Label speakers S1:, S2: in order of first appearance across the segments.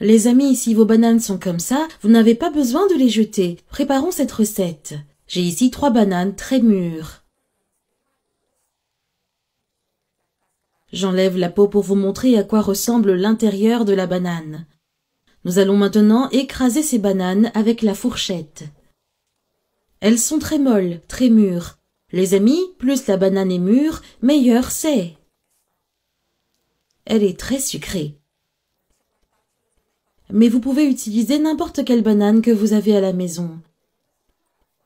S1: Les amis, si vos bananes sont comme ça, vous n'avez pas besoin de les jeter. Préparons cette recette. J'ai ici 3 bananes très mûres. J'enlève la peau pour vous montrer à quoi ressemble l'intérieur de la banane. Nous allons maintenant écraser ces bananes avec la fourchette. Elles sont très molles, très mûres. Les amis, plus la banane est mûre, meilleur c'est. Elle est très sucrée. Mais vous pouvez utiliser n'importe quelle banane que vous avez à la maison.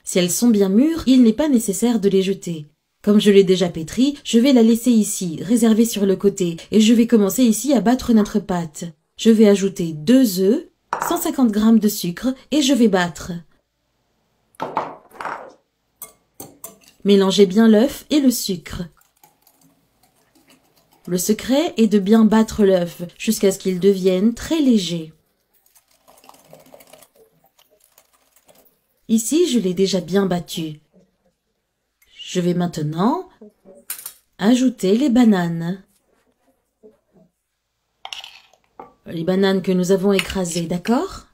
S1: Si elles sont bien mûres, il n'est pas nécessaire de les jeter. Comme je l'ai déjà pétrie, je vais la laisser ici, réservée sur le côté, et je vais commencer ici à battre notre pâte. Je vais ajouter 2 œufs, 150 g de sucre, et je vais battre. Mélangez bien l'œuf et le sucre. Le secret est de bien battre l'œuf jusqu'à ce qu'il devienne très léger. Ici, je l'ai déjà bien battu. Je vais maintenant ajouter les bananes. Les bananes que nous avons écrasées, d'accord?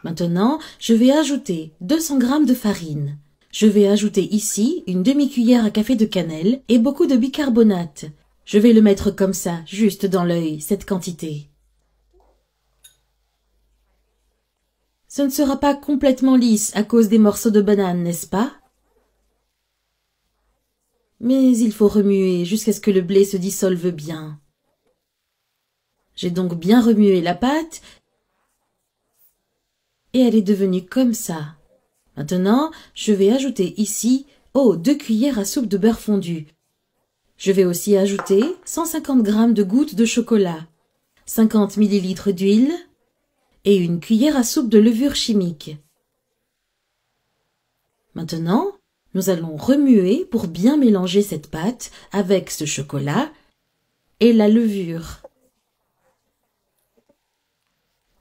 S1: Maintenant, je vais ajouter 200 g de farine. Je vais ajouter ici une demi-cuillère à café de cannelle et beaucoup de bicarbonate. Je vais le mettre comme ça, juste dans l'œil, cette quantité. Ce ne sera pas complètement lisse à cause des morceaux de banane, n'est-ce pas? Mais il faut remuer jusqu'à ce que le blé se dissolve bien. J'ai donc bien remué la pâte et elle est devenue comme ça. Maintenant, je vais ajouter ici 2 cuillères à soupe de beurre fondu. Je vais aussi ajouter 150 g de gouttes de chocolat, 50 ml d'huile et une cuillère à soupe de levure chimique. Maintenant, nous allons remuer pour bien mélanger cette pâte avec ce chocolat et la levure.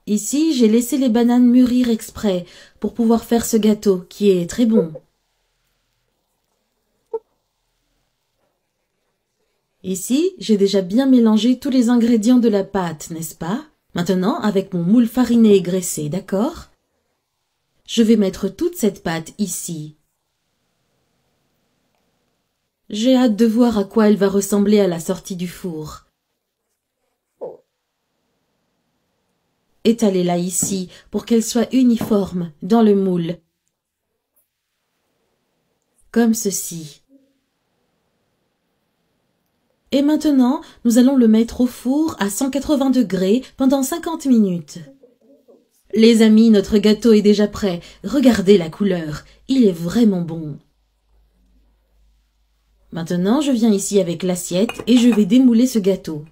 S1: Ici, j'ai laissé les bananes mûrir exprès pour pouvoir faire ce gâteau qui est très bon. Ici, j'ai déjà bien mélangé tous les ingrédients de la pâte, n'est-ce pas? Maintenant, avec mon moule fariné et graissé, d'accord? Je vais mettre toute cette pâte ici. J'ai hâte de voir à quoi elle va ressembler à la sortie du four. Étalez-la ici pour qu'elle soit uniforme dans le moule. Comme ceci. Et maintenant, nous allons le mettre au four à 180 degrés pendant 50 minutes. Les amis, notre gâteau est déjà prêt. Regardez la couleur. Il est vraiment bon. Maintenant, je viens ici avec l'assiette et je vais démouler ce gâteau.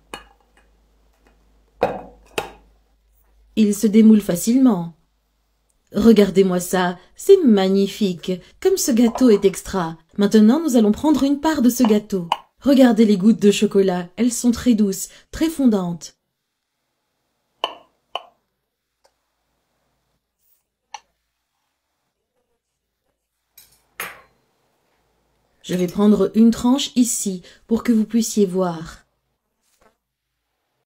S1: Il se démoule facilement. Regardez-moi ça, c'est magnifique. Comme ce gâteau est extra. Maintenant, nous allons prendre une part de ce gâteau. Regardez les gouttes de chocolat, elles sont très douces, très fondantes. Je vais prendre une tranche ici pour que vous puissiez voir.